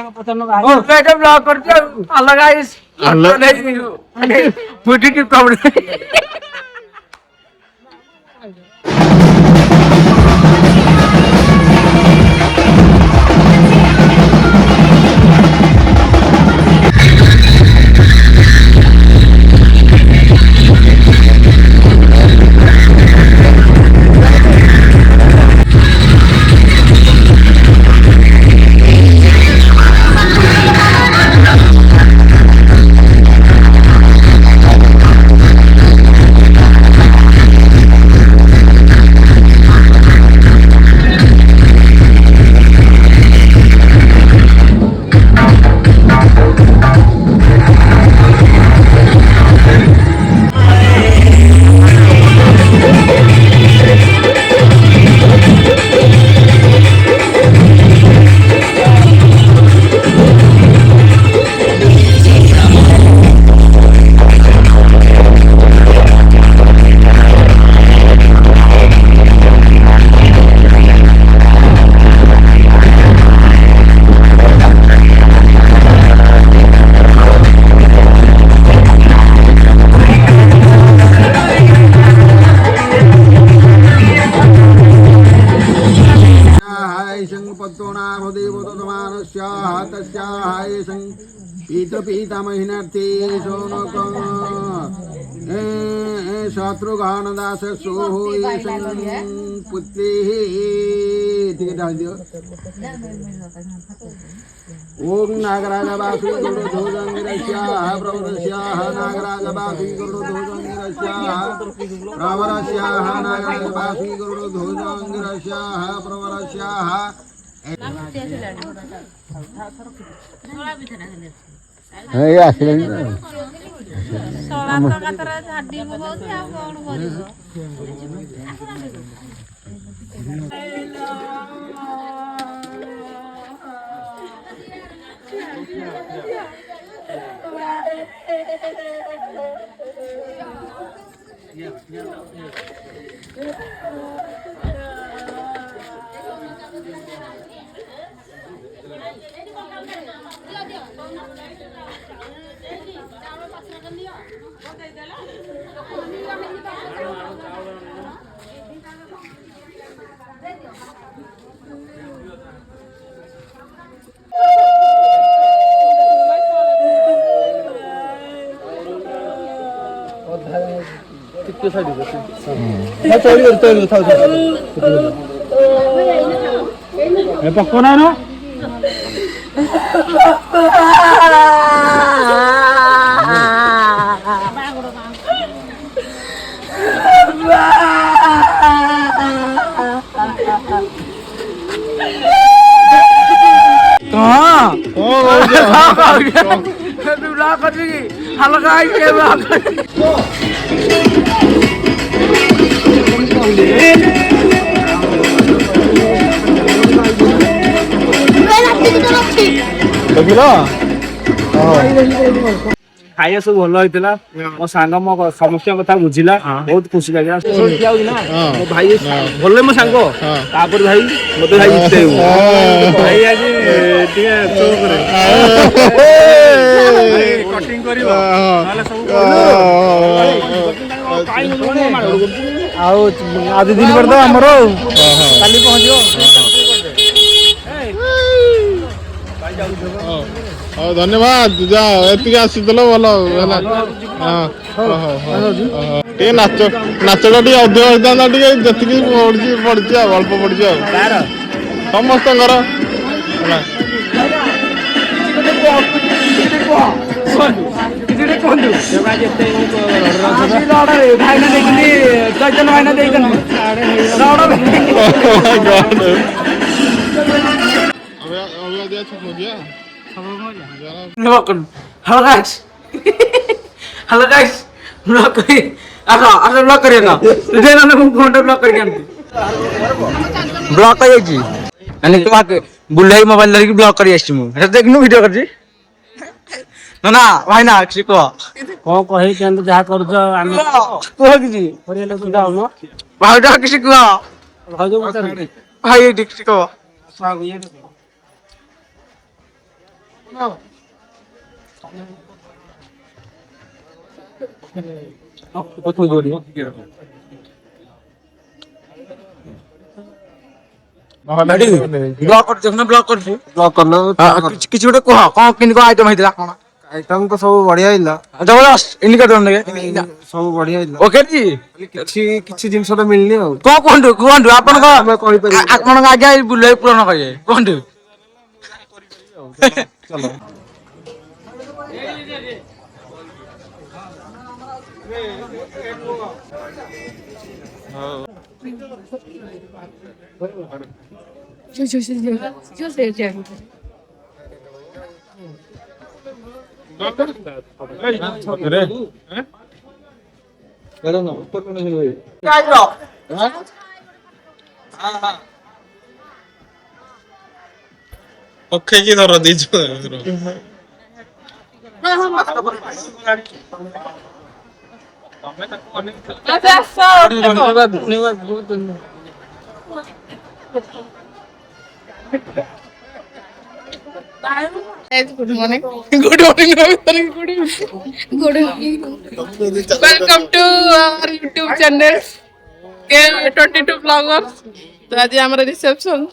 Blog करते अलग की प्रॉब्लम पीतपीतमहिनर्थे सोनकं शत्रुघ्नदास सोहयेशं पुत्रेः ओम नागराजवासी गुरुध्वजंगिरस्याः प्रवरस्याः नागराजवासी गुरुध्वजंगिरस्याः प्रवरस्याः नागराजवासी गुरुध्वजंगिरस्याः प्रवरस्याः पक्का ना खाइए सब भल होता मो सांग मो समस्त कथा बुझिला बहुत खुशी लगे मो भाई भल मो सांग तापर भाई मते भाई जिते भाई आज कटिंग करिवो नाले सब आज दिन पर तो हमर काली पहुंचो धन्यवाद जाओ एति आसीदल भल नाच नाचटा टे अधिक होता टे जी पड़ी अल्प पड़ी समस्त Halo guys, halo guys, vlog kari, ada vlog kari na, dia nana konten vlog kari kan, vlog kari aja, ane tu aku bulai mobile lagi vlog kari aja cuma, ada deknu video kari, nana, why na, siko, kau kau kan tu jahat kerja, ane, tu lagi sih, hari lalu sudah no, wah udah siko, wah dik siko, block କରୁଛି ଦେଖୁନ block କରୁଛି block କରିଲ କିଛି ଗୋଟେ କୁହ କଣ କେମିତି କଣ ଆଇଟମ ହେଇଥିଲା କଣ ଆଇଟମ୍ ତ ସବୁ ବଢିଆ ହେଇଥିଲା ଜବରଦସ୍ତ ଇଣ୍ଡିକେଟର ନେବେ ସବୁ ବଢିଆ ହେଇଥିଲା ଓକେ ଜି କିଛି କିଛି ଜିନିଷଟା ମିଳିନି ଆଉ କଣ କୁହନ୍ତୁ କୁହନ୍ତୁ ଆପଣଙ୍କ ଆମେ କହିପାରିବୁ ଆପଣଙ୍କ ଆଜ୍ଞା ଏଇ ବୁଲେଇ ପୂରଣ କରିବେ କୁହନ୍ତୁ ଚାଲ ପକେଇକି ଧର ଦେଇଛୁ Good morning. Good morning, Ravi. Good evening. Good evening. Welcome to our YouTube channel, K22 Vloggers. तो आज हमारा रिसेप्शन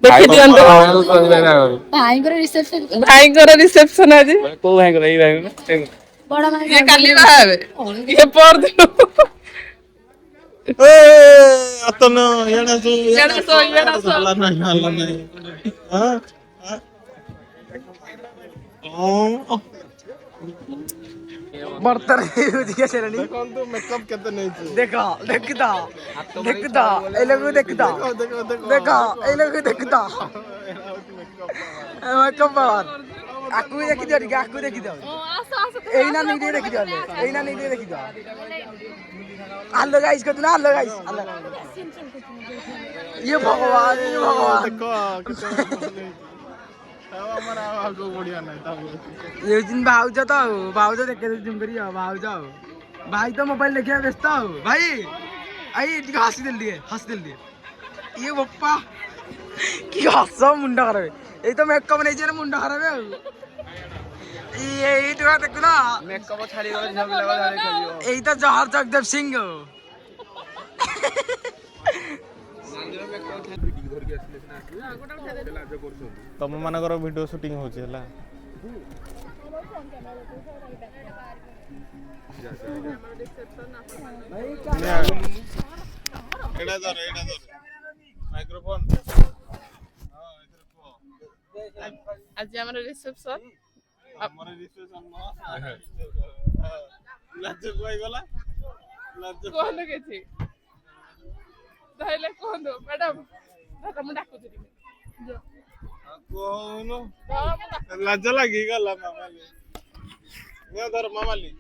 देखि दियंतो भाईଙ୍କର रिसेप्शन आज को भाईଙ୍କର एई भाईଙ୍କର बड़ा भाई ये काली बाहर ये पर दो ଅତନ ଇଆଡେ ହଲା ନାହିଁ ବର୍ତ୍ତମାନ ଦିକେ ସେରେଣି ଦେଖନ୍ତୁ ମେକଅପ କେତେ ନେଇଛି ଦେଖ ଦେଖିତା ଦେଖିତା ଏଇ ଲୋକକୁ ଦେଖିତା ଦେଖ ଏଇ ଲୋକକୁ ଦେଖିତା ମେକଅପ ପାୱାର ଆକୁ ବି ଦେଖିଦିଅ ଟିକେ ଆକୁ ଦେଖିଦିଅ ଏଇନା ନିଜେ ଦେଖିଦିଅ ଏଇନା ନିଜେ ଦେଖିଦିଅ ଆଲୋ ଗାଇସ୍ କହୁଛୁ ନା ଆଲୋ ଗାଇସ୍ ଇଏ ଭଗବାନ ଇଏ ଭଗବାନ ଦେଖ କେତେ ଆମର ଆଗକୁ ବଢିଆ ନାହିଁ ଇଏ ହଉଛି ଭାଉଜ ତ ଆଉ ଭାଉଜ ଦେଖେଇ ଜୁମ୍ କରି ଆଉ ଭାଉଜ ଆଉ ଭାଇ ତ ମୋବାଇଲ ଦେଖିବା ବ୍ୟସ୍ତ ଆଉ ଭାଇ ଆଇ ଟିକେ ହସିଦେଲି ଟିକେ ଇଏ ବୋପା କି ହସ ମୁଣ୍ଡ ଖରାପ ଏଇ ତ ମେକଅପ ନେଇଛି ମୁଣ୍ଡ ଖରାପ ଆଉ ଏଇ ଟଙ୍କା ଦେଖୁନ ମେକଅପ ଛାଡିଗଲେ ଏଇ ତ ଜହର ଜଗଦେବ ସିଂ ଆଉ ତମ ମାନଙ୍କର ଭିଡିଓ ସୁଟିଂ ହଉଛି ହେଲା ଏଇଟା ଧର ମାଇକ୍ରୋଫୋନ आज हमारा रिसेप्शन ଆମର ରିସେପ୍ସନ ଲାଜ କୁଆଇ ଗଲା ଲାଜ कोन केछि ताइले कोन दो मैडम दादा मु डाकुछि ଟିକେ जो କହୁନୁ ଲାଜ ଲାଗି ଗଲା ମାମାଲି ନିଅ ଧର ମାମାଲି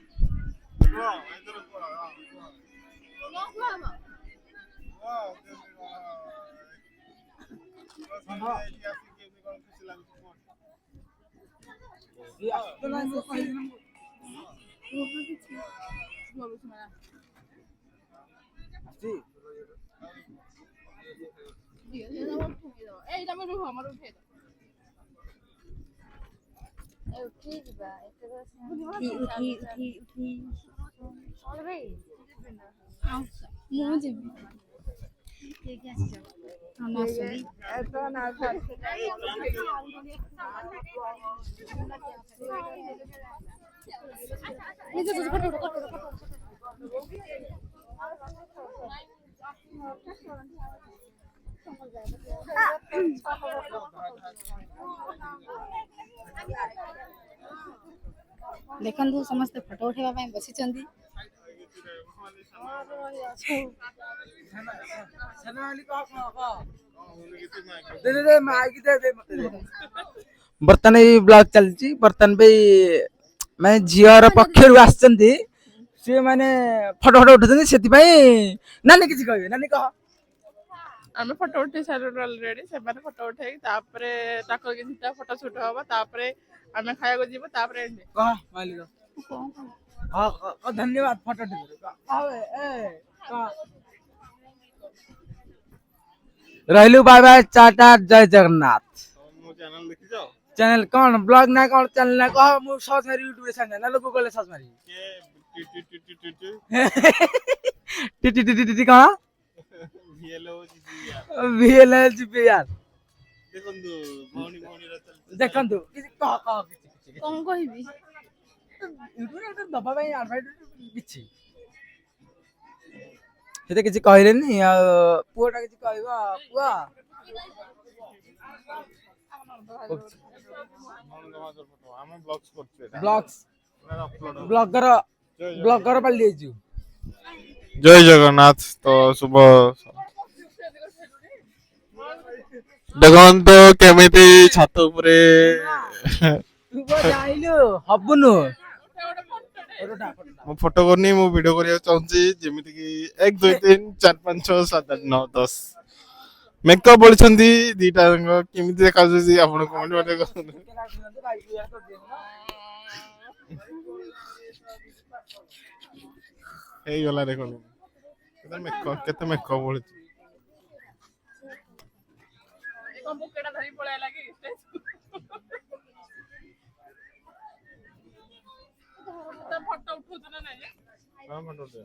ଏଥର देखंतु समस्त फोटो उठेबा ପାଇଁ ବସିଛନ୍ତି ବର୍ତ୍ତମାନ ଏଇ ବ୍ଲଗ ଚାଲିଛି ବର୍ତ୍ତମାନ ବି ମାନେ ଝିଅର ପକ୍ଷରୁ ଆସିଛନ୍ତି ସିଏ ମାନେ ଫଟୋ ଉଠୁଛନ୍ତି ସେଥିପାଇଁ ନାନୀ କିଛି କହିବେ ନାନୀ କହ ଆମେ ଫଟୋ ଉଠେଇ ସାରିଲୁ ଅଲରେଡି ସେମାନେ ଫଟୋ ଉଠେଇକି ତାପରେ ତାଙ୍କର କିଛିଟା ଫଟୋ ସୁଟ ହବ ତାପରେ ଆମେ ଖାଇବାକୁ ଯିବୁ ତାପରେ କହ ମାଲିକ ହଁ ଧନ୍ୟବାଦ ଫଟୋ ରହିଲୁ ବାय ବାय ଟାଟା ଜୟ ଜଗନ୍ନାଥ ମୋ ଚ୍ୟାନେଲ ଦେଖିଛ चैनल कौन ब्लॉग ना कौन चैनल ना कह मु सर्च मारी YouTube रे छान ना लोग गूगल रे सर्च मारी T T T T T कहा VLOGP यार देखंतु किसी कह किसी कौन कहबी YouTube रे एक दबा भाई एडवर्टाइज किछि ସେତେ କିଛି କହିଲେନି ଆଉ ପୁଅଟା କିଛି କହିବ ପୁଅ ବ୍ଲଗର ପାଲି ଦେଇଛୁ ଜୟ ଜଗନ୍ନାଥ ତ ଶୁଭ ଦେଖନ୍ତୁ କେମିତି ଛାତ ଉପରେ ତୁ ଯାଇଲୁ ହବୁନୁ ମୁଁ ଫଟୋ କରୁନି ମୁଁ ଭିଡିଓ କରିବାକୁ ଚାହୁଁଛି ଯେମିତି କି 1 2 3 4 5 6 7 8 9 10 मेकअप बोलछंती दीटा रंग केमिति देखाउछि आपण कमेंट मध्ये कहନ୍ତୁ हेई गला देखो केते मेकअप बोलछि कम बुकेटा धरी पळाय लागी तो फोटो उठौछ ना नाही हां फोटो दे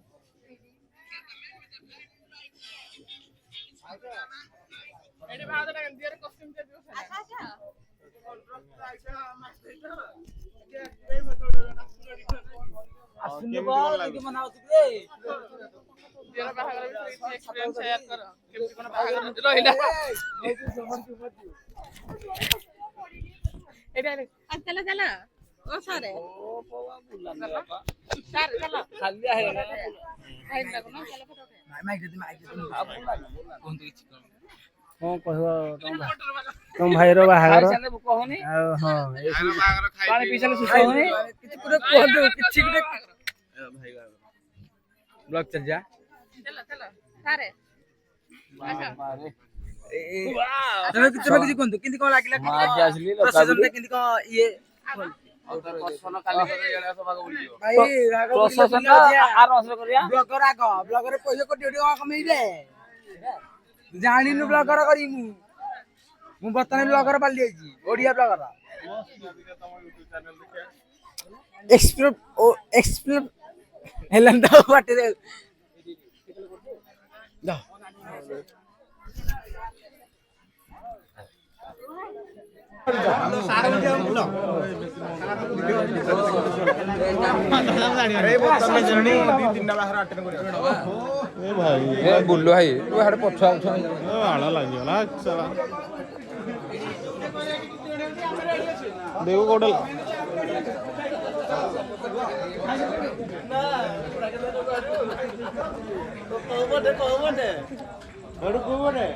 एडी भाग दा दियर कॉस्ट्यूम के दियो अच्छा असुन बा कि मनाउछ रे दियर बाहागर भी एक्सपीरियंस शेयर कर केमति कोन बाहागर रहिला एडी चला चला ओ सारे ओ बाबा बुलाना बाबा सारे चला खाली आहे हाय लागो ना चला फोटो माइक दे कोन किछि कौन कहबो तुम भाई रो बाहागर कहनी हां पानी पीछे सुसो होनी किछि कुरे कहदो किछि कुरे भाई ब्लॉग चल जा चला चला सारे तमे किछि कोन किंति कोन लागिला आज आसली प्रशासन किंति को ये प्रशासन काली एळा सभा को बुलियो भाई प्रशासन आर असर करिया ब्लॉगर पैसा कोटी कोटी कमई दे जानिनु ब्लॉगर करी मु बतने ब्लॉगर पाली जाईची ओडिया ब्लॉगर एक्सप्लोर हेलन दा बाटे दे दा बुल्लु भाई तू हाडे पछा आला लागिला चला देखो कोडल कोबडे